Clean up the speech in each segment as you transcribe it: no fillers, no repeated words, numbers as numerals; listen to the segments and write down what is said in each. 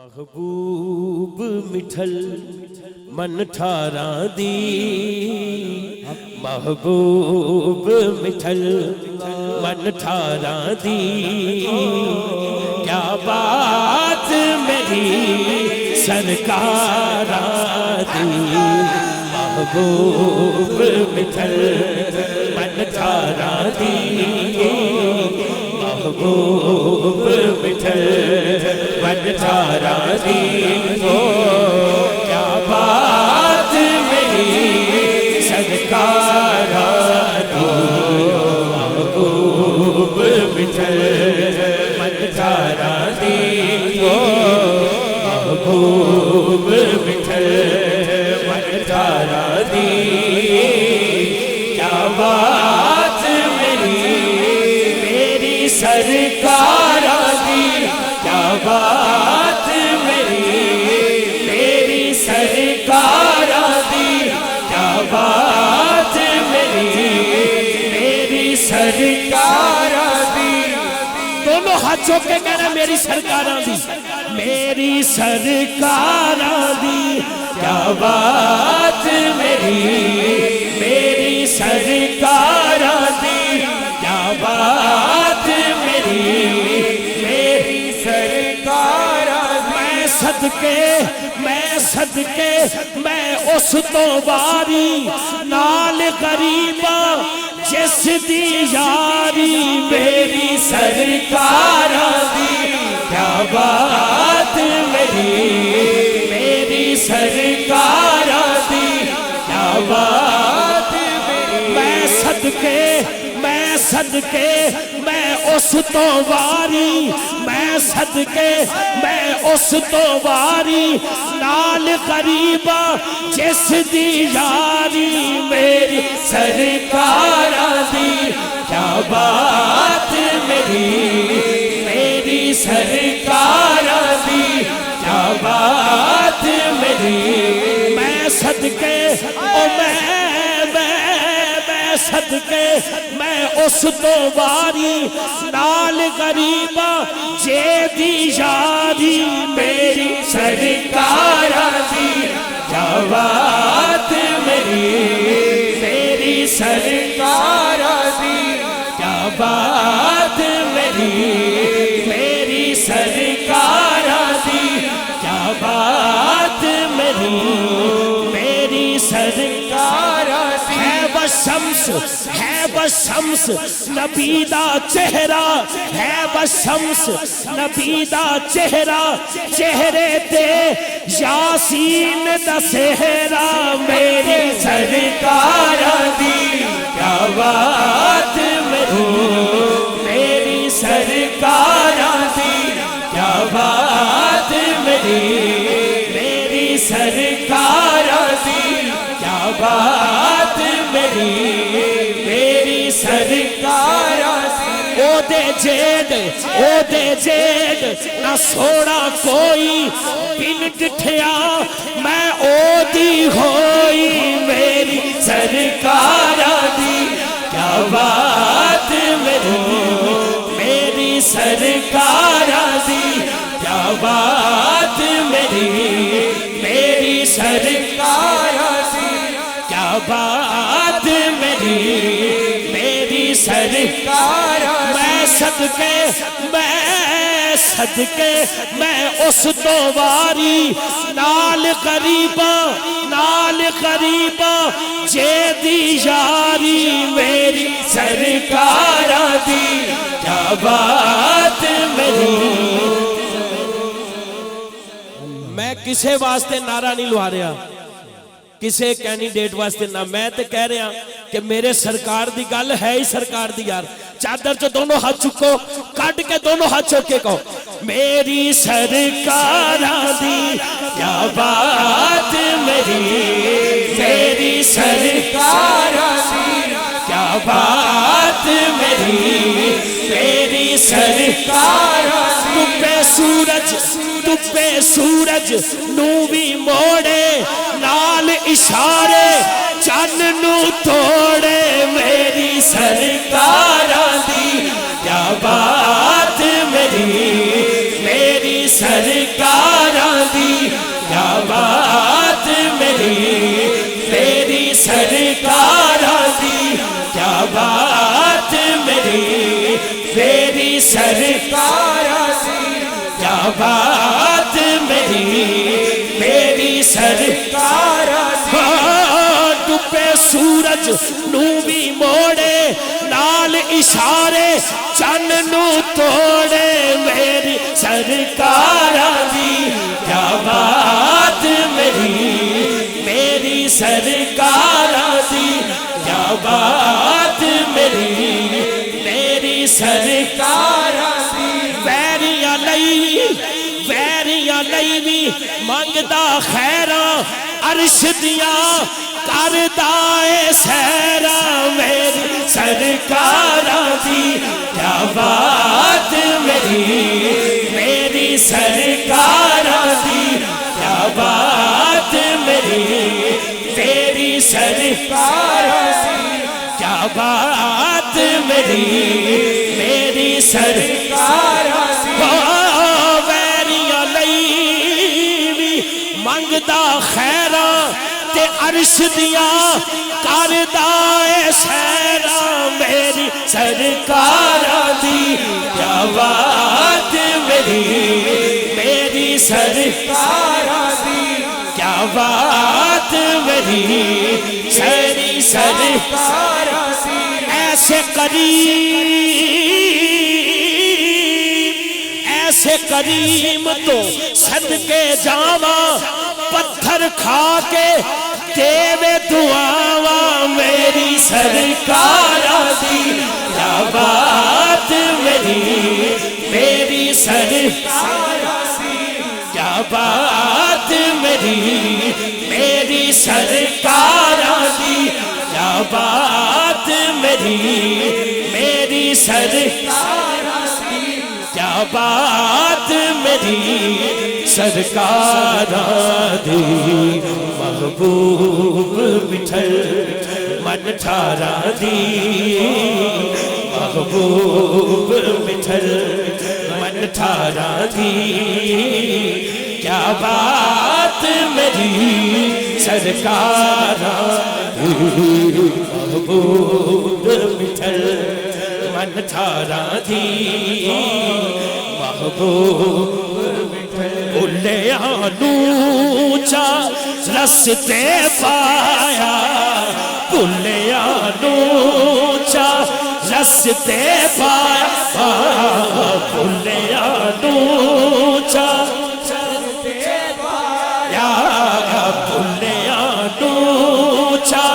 محبوب مٹھل من ٹھاراں دی محبوب مٹھل من ٹھاراں دی کیا بات میری سرکاراں دی محبوب مٹھل من ٹھاراں دی محبوب مٹھل من ٹھاراں دی کیا بات میری سرکاراں دی محبوب مٹھل من ٹھاراں دی محبوب مٹھل من ٹھاراں دی کیا بات میری سرکاراں دی کیا بات میری سرکاراں دی کیا بات میری سرکاراں دی دونوں ہاتھ چوک کے کہنا میری سرکاراں دی میری سرکاراں دی کیا بات میری سرکاراں دی کیا بات میری سرکاراں دی میں صدقے میں اس تو واری نال غریباں جس دی یاری میری سرکاراں دی کیا بات میری سرکاراں دی کیا بات میں صدقے میں اس تو واری میں صدقے میں اس تو واری نال غریباں جس دی یاری میری سرکاراں دی کیا بات میری سرکاراں دی کیا بات میں صدقے صدقے میں اس تو واری نال غریباں جے دی یاری میری سرکاراں دی کیا بات میری سرکاراں دی کیا بات میری سرکاراں دی کیا بات میری سرکاراں دی ہے بشمس نبی دا چہرہ ہے بشمس نبی دا چہرہ چہرے تے یاسین دا سہرہ میری سرکاراں دی کیا بات میری سرکاراں دی کیا بات میری سرکاراں دی کیا بات میری سرکاراں دی او دے جید نہ سوڑا کوئی بن ڈٹھیا میں او دی ہوئی میری سرکاراں دی کیا بات میری سرکاراں دی کیا بات میری سرکاراں دی کیا بات میری سرکاراں میں صدقے میں اس تو واری نال غریباں جے دی یاری میری سرکاراں دی کیا بات میں کسے واسطے نعرہ نہیں لوا رہا کسے کینڈیڈیٹ واسطے نہ میں تے کہہ رہا کہ میرے سرکار دی گل ہے ہی سرکار دی یار چادر جو دونوں ہاتھ چکو کٹ کے دونوں ہاتھ چکے کہو میری سرکاراں دی کیا بات میری سرکاراں دی کیا بات میری سرکاراں دی تپے سورج نو بھی موڑے نال اشارے چن نو توڑے میری سرکاراں دی کیا بات میری سرکار پہ سورج نو بھی موڑے نال اشارے چن نو توڑے میری سرکار دی کیا بات میری سرکار دی کیا بات میری سرکار دی ویریاں لئی بھی منگدا خیراں عرش دیاں کردا اے سیراں میری سرکار دی کیا بات میری سرکار دی کیا بات تیری سرکار دی کیا بات میری سرکار دی ویریاں لئی بھی منگدا خیراں تے عرش دیاں کردا اے سیراں میری سرکار دی کیا بات میری سرکار دی کیا بات میری سرکار دی ایسے کریم تو صدقے جاواں پتھر کھا کے دیوے دعاواں میری سرکار دی کیا بات میری سرکار دی کیا بات میری سرکار دی کیا بات میری سرکار دی کیا بات سرکار دی محبوب مٹھل من ٹھارا دی محبوب مٹھل من ٹھارا دی کیا بات سرکار دی محبوب مٹھل من ٹھارا دی محبوب بھلیاں نوچا رستے پایا بھلیاں نوچا رستے پایا بھلیاں نوچا رستے پایا بھلیاں نوچا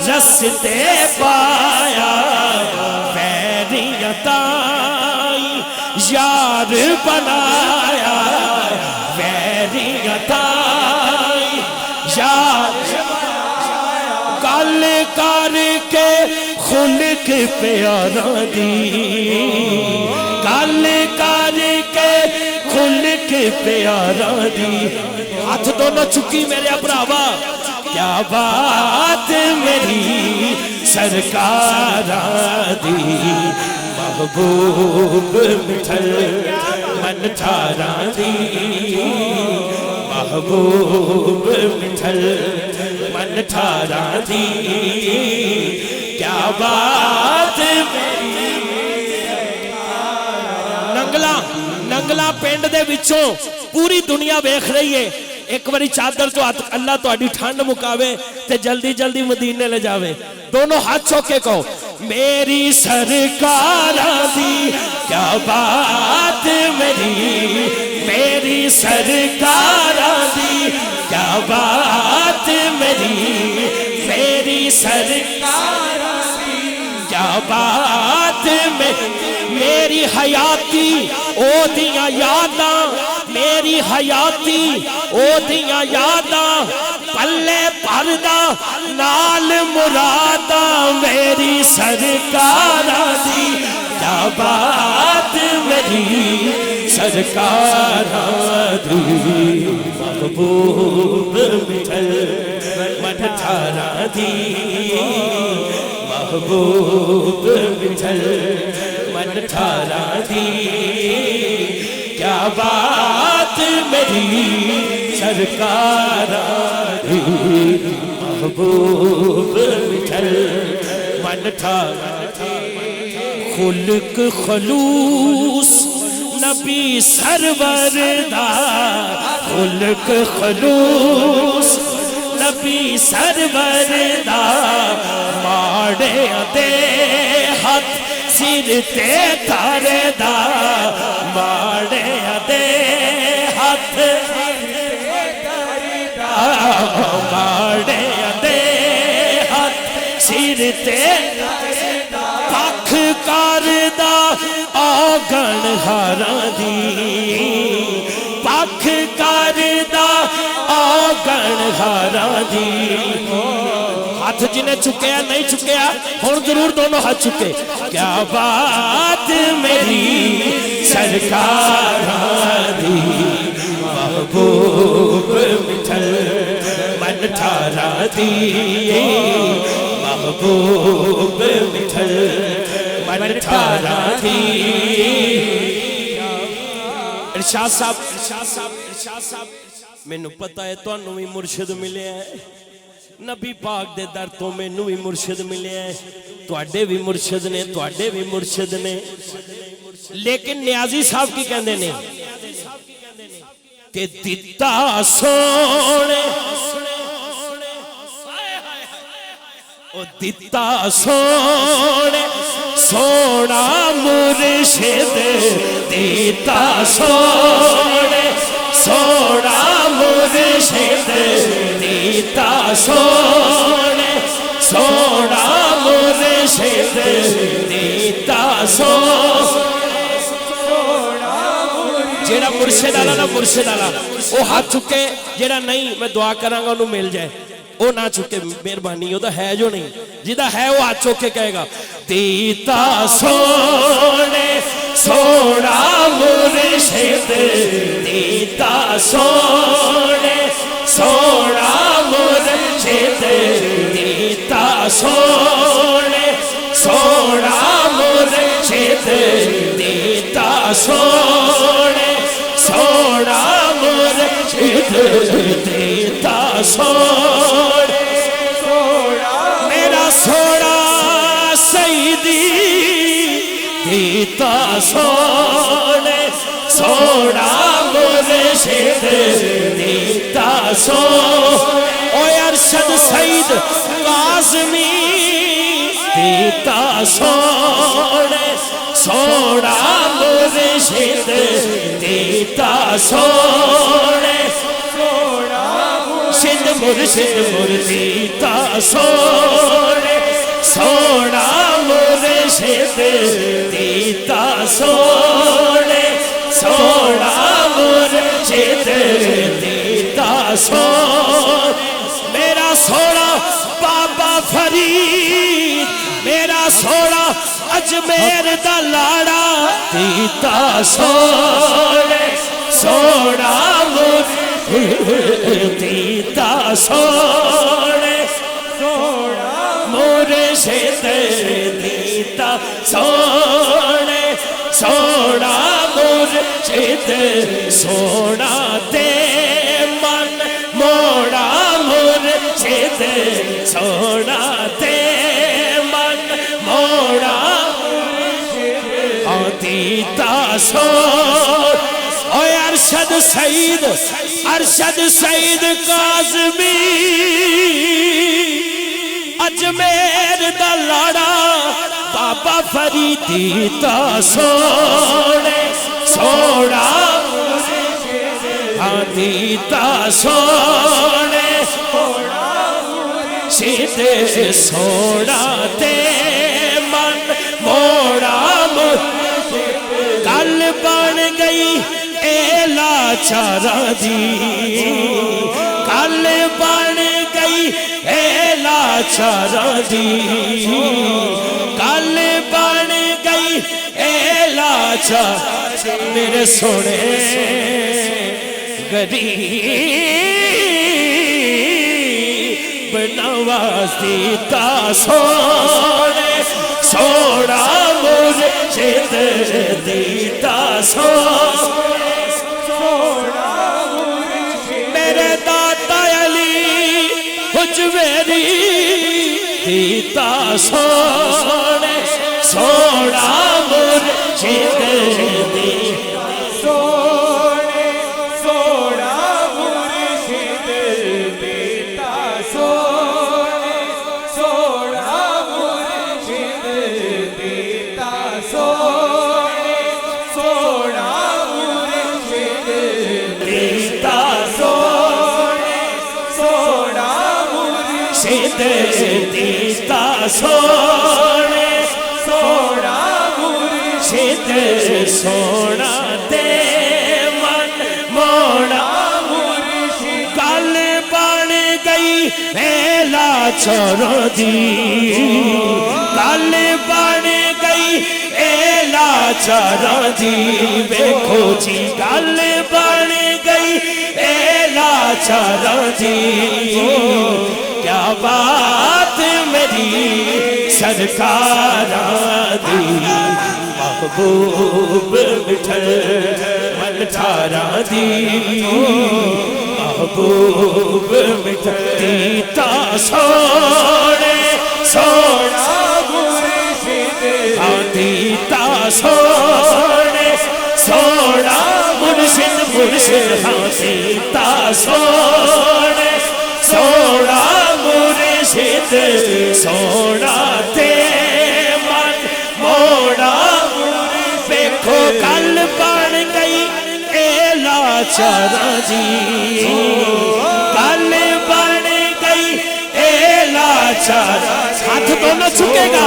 رستے پایا ویریاں تائی یار بنایا ویریاں تائی یار گل کر کے خلق پیارا دی گل کر کے خلق پیارا دی ہاتھ دونوں چکی میرے بھراوا کیا بات میری سرکار دی محبوب مٹھل من ٹھارا دی محبوب مٹھل من ٹھارا دی کیا بات ننگلا پنڈ دے وچوں پوری دنیا ویکھ رہی ہے ایک باری چادر جو اللہ تو اڈی ٹھنڈ مکاوے تے جلدی جلدی مدینے لے جاوے دونوں ہاتھ چوکے کہو میری سرکار دی کیا بات میری سرکار دی کیا بات میری سرکار دی کیا بات میری حیاتی او دیاں یاداں میری حیاتی او دیاں یاداں پلے پردہ نال مراداں میری سرکار دی کیا بات سرکار دی محبوب مٹھل من ٹھارا دی محبوب مٹھل من ٹھارا دی کیا بات سرکار دی محبوب مٹھل من ٹھارا دی خلق خلوص نبی سرور دا خلق خلوص نبی سرور دا ماڑے دے ہاتھ سر تے تارے دا ماڑے دے ہاتھ ماڑے دے ہاتھ سر تے پکھ کردہ آگن ہاراں دی پکھ کردہ آگن ہاراں دی ہاتھ جنہیں چکیا نہیں چکیا اور ضرور دونوں ہاتھ چکے کیا بات میری سرکاراں دی محبوب مٹھل من ٹھاراں دی محبوب مٹھل من ٹھاراں دی ارشاد صاحب میں نو پتہ ہے تو انہوں بھی مرشد ملے ہیں نبی پاک دے در تو میں نو بھی مرشد ملے ہیں تو اڈے بھی مرشد نے تو اڈے بھی مرشد نے لیکن نیازی صاحب کی کہندے نے کہ دیتا سونے او دیتا سونے سونا مرشد دیتا سونے سونا مرشد دیتا سونے سونا مرشد دیتا سونا جیڑا مرشد آلا نا مرشد آلا وہ ہاتھ چکے جیڑا نہیں میں دعا کرانگا انہوں مل جائے وہ نہ چکے مہربانی وہ تو ہے جو نہیں جیدہ ہے وہ ہاتھ چکے کہے گا دیتا سونے سونا مرشد دیتا سونے سونا مرشد دیتا سونے سونا مرشد دیتا سونے سونا مرشد دیتا سونے میرا سونا سیدی دیتا سونے سونا مرشد دیتا سونے او ارشد سید قاسمی دیتا سونے سونا مرشد دیتا سونے مرشد مرشد دیتا سونے سونا مرشد دیتا سونے سونا مرشد دیتا سونے میرا سونا بابا فرید میرا سونا اجمیر دا لاڑا دیتا سونے سونا مرشد دیتا سونے مرشد دیتا سونے سونا مرشد سونا دے من موڑا مرشد سونا دے من موڑا دیتا سونے اوے ارشد سید قاسمی اجمیر دا لاڑا بابا فرید دیتا سونے سونا دیتا سونے شید سونا تے من موڑا کل بن گئی ایلا چارا دی کل بن گئی ایلا چارا دی کل بن گئی ایلا چارا میرے سونے غریب نواز دیتا سونے سونا مرشد دیتا سونے میرے دادا علی حجویری دیتا سونے سونا مرشد دیتا سونے سونا مرشد دیتا مرشد دیتا سونے سونا مرشد سونا دے من موڑا مرشد گل بن گئی میلا چوروں دی گل بن گئی ایلا چوروں دی ویکھو جی گل بن گئی ایلا چوروں دی کیا بات میری سرکار دی محبوب مٹھل من ٹھارا دی محبوب مٹھل دیتا سونے سونا مرشد دیتا سونے سونا مرشد مرشد دیتا سونے سونا مرشد سونا تے من موڑا دیکھو گل بن گئی ایلا چارا جی گل بن گئی ایلا چارا ہاتھ دونوں چھکے گا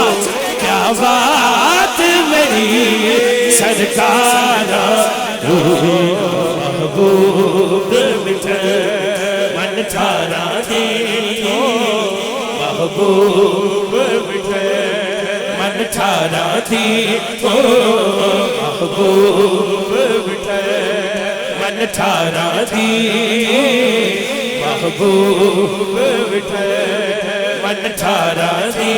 کیا بات میری سرکار محبوب مٹھل من ٹھارا دی محبوب مٹھل من ٹھارا دی محبوب مٹھل من ٹھارا دی محبوب مٹھل من ٹھارا دی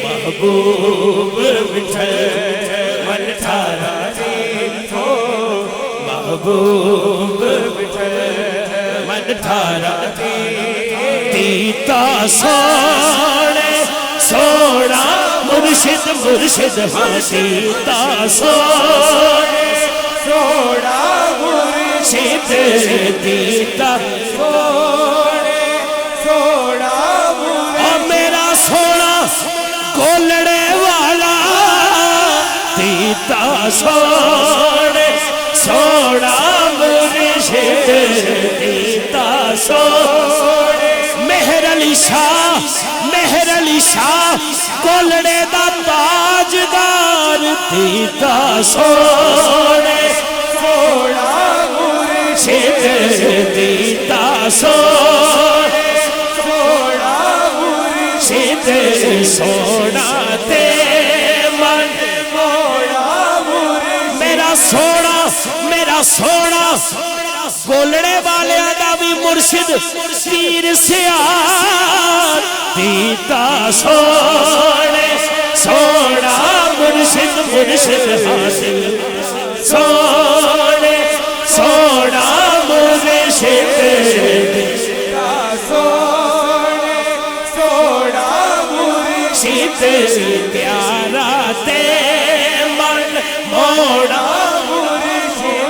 محبوب مٹھل من ٹھارا دی محبوب مٹھل من ٹھارا دی دیتا سونے سونا مرشد مرشد دیتا سونے سونا مرشد دیتا سونے سونا اور میرا سونا کولڑے والا دیتا سونے سونا مرشد دیتا سونے مہر علی شاہ کولڑے دا تاجدار دیتا سونے سونا مرشد دیتا سونے سونا مرشد سونا تے من موڑا مرشد میرا سونا گولڑے والے دا بھی مرشد پیر سیار دیتا سونے سونا مرشد مرشد حاصل سونے سونا مرشد دیتا سونے سونا مرشد پیارا تے من موڑا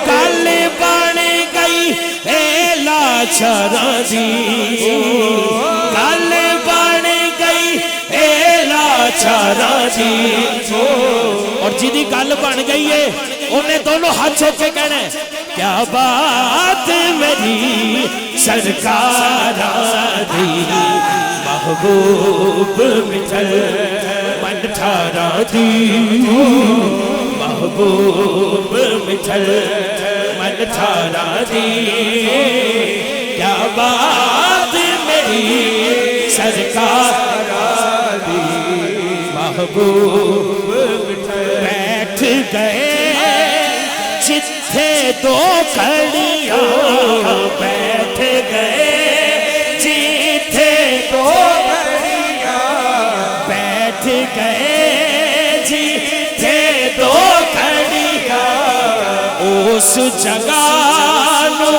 گل بن گئی ایلا چارا دی گل بن گئی ایلا چارا دی اور جیدی گل بن گئی ہے انہیں دونوں ہاتھ چھوک کے کہنا ہے کیا بات میری سرکار دی محبوب مٹھل من ٹھارا دی محبوب مٹھل من ٹھارا دی کیا بات میری سرکار دی محبوب مٹھل بیٹھ گئے جتھے دو کھڑیاں بیٹھ گئے جتھے دو کھڑیاں بیٹھ گئے جتھے دو کھڑیاں اس جگہ نو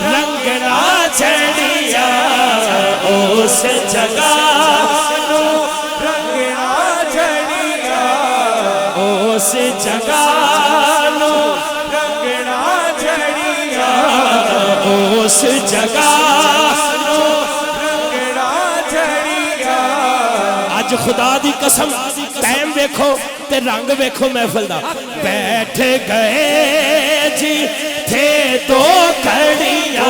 رنگنا چڑھیا اس جگہ نو رنگنا چڑھیا اس جگہ نو رنگنا چڑھیا اس جگہ نو رنگنا چڑھیا اج خدا دی قسم ٹائم ویکھو تے رنگ ویکھو محفل دا بیٹھ گئے جی تھے دو کھڑیاں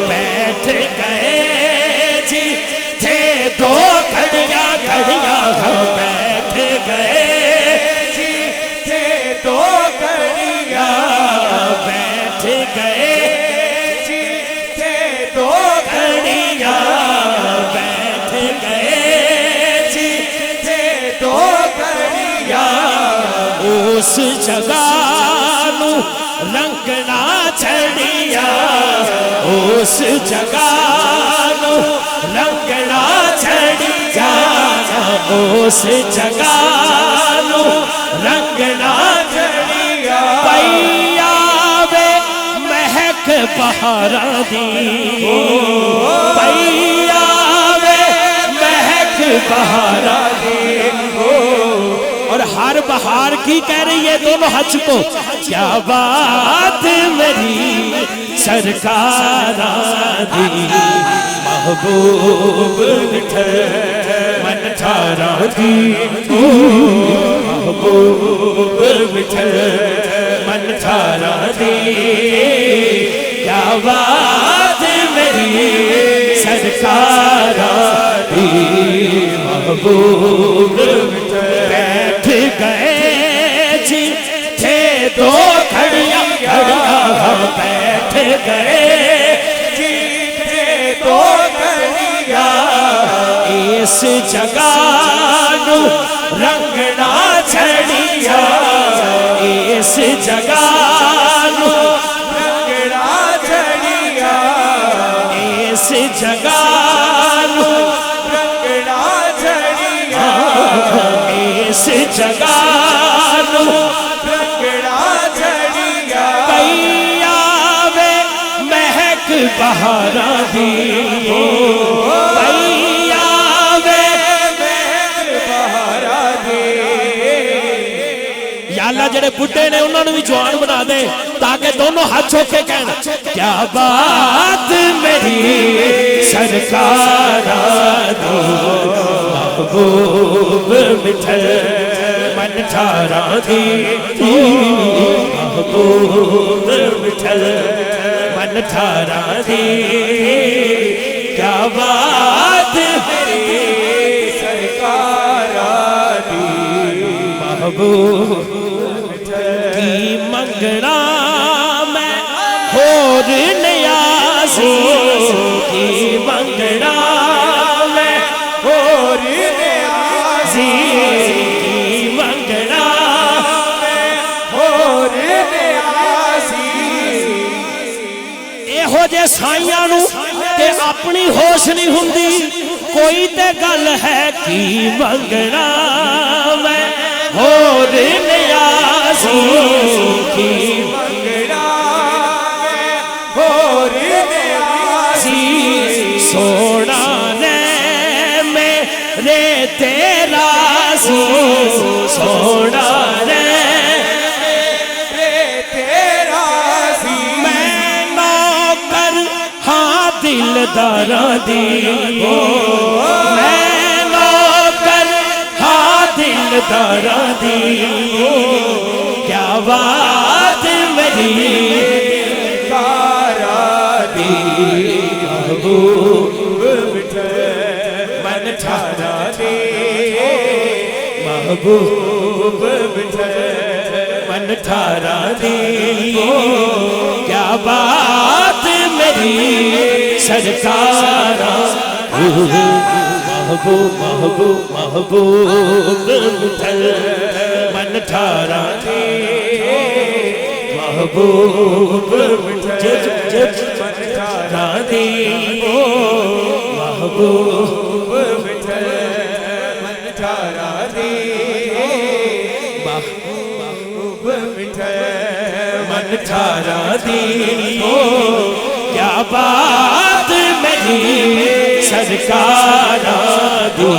بیٹھ گئے جی اس جگہ نو رنگنا چڑیا اس جگہ نو رنگنا چڑیا اس جگہ نو رنگنا چڑیا پیا وے مہک بہاراں دی پیا وے مہک بہاراں دی اور ہر بہار کی کہہ رہی ہے دونوں ہاتھ کو کیا بات میری سرکاراں دی محبوب مٹھے من ٹھاراں دی محبوب مٹھے من ٹھاراں دی کیا بات میری سرکاراں دی محبوب بیٹھ گئے جی تھے دو کھڑیاں کھڑیاں بیٹھ گئے جی تھے دو کھڑیاں اس جگہ نو رنگنا چڑیا اس جگہ نو رنگنا چڑیا اس جگہ نو رنگنا چڑیا اس جگہ نو رنگنا چڑیا پیا وے مہک بہاراں دی پیا وے مہک بہاراں دی یا اللہ جڑے بڈھے نے انہوں نے بھی جوان بنا دے تاکہ دونوں ہاتھ چھو کے کہنا کیا بات میری سرکاراں دی محبوب مٹھے من ٹھاراں دی محبوب مٹھے من ٹھاراں دی کیا بات میری سرکاراں دی محبوب کی منگنا میں ہور نیازی کی منگنا میں ہور نیازی کی منگنا میں ہور نیازی ایہو جے سائیاں نو تے اپنی ہوش نہیں ہوندی کوئی تے گل ہے کی منگنا میں ہور نیازی کی منگنا میں ہور نیازی سونا نے میرے تیرا سی سونا نے میرے تیرا سی میں نوکر ہاں دلداراں دی میں نوکر ہاں دلداراں دی کیا بات میری سرکاراں دی محبوب مٹھے من ٹھاراں دی محبوب مٹھے من ٹھاراں دی کیا بات میری سرکاراں محبوب محبوب محبوب مٹھے من ٹھاراں دی محبوب مٹھے من ٹھاراں دی محبوب مٹھے من ٹھاراں دی محبوب مٹھے من ٹھاراں دی کیا بات میری سرکاراں دی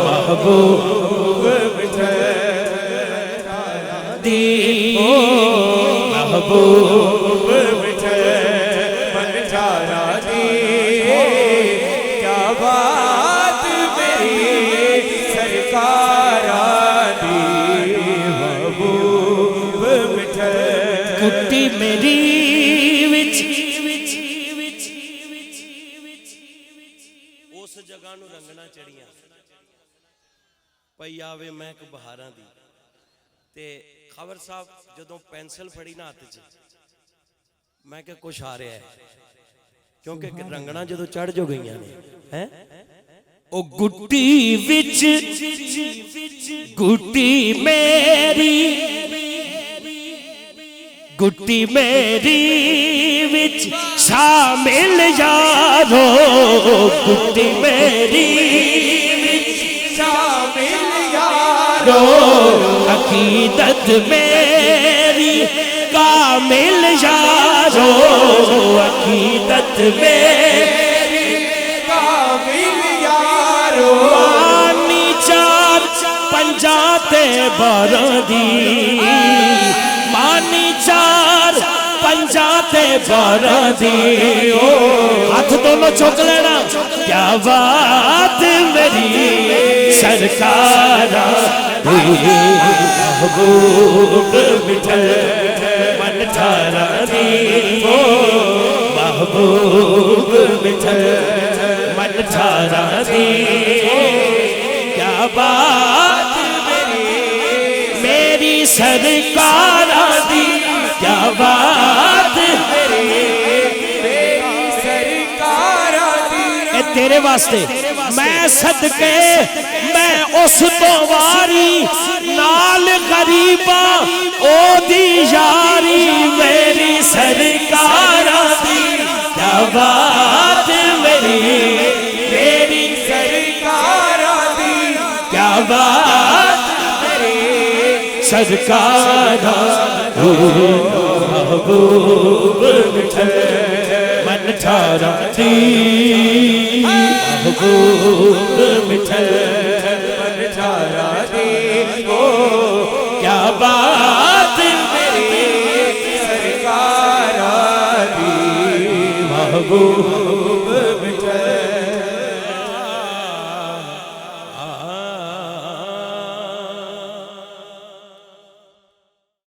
محبوب مٹھے دی محبوب مٹھے من ٹھاراں دی کیا بات میری سرکاراں دی محبوب مٹھے کٹی میری اس جگہ نو رنگنا چڑیاں پئی آوے مہک بہاراں دی تے خبر صاحب جدوں پینسل پھڑی نہ ہاتھ چ میں کہ کچھ آ رہا ہے کیونکہ رنگنا جدوں چڑھ جو گئیاں نے ہیں او گٹی وچ گٹی میری گٹی میری وچ شامل یارو گٹی میری وچ شامل یارو عقیدت میری کامل یارو عقیدت میری کامل یارو مانی چار پنجاتے باراں دی مانی چار پنجاتے باراں دی ہاتھ دونوں چک لینا کیا بات میری سرکارا محبوب مٹھل من ٹھارا دی محبوب مٹھل من ٹھارا دی کیا بات میری سرکارا دی کیا بات میری سرکارا دی اے تیرے واسطے میں صدقے میں اس تو واری نال غریبا او دی یاری میری سرکارا دی کیا بات میری سرکارا دی کیا بات سرکارا محبوب مٹھل من ٹھارا دی محبوب مٹھل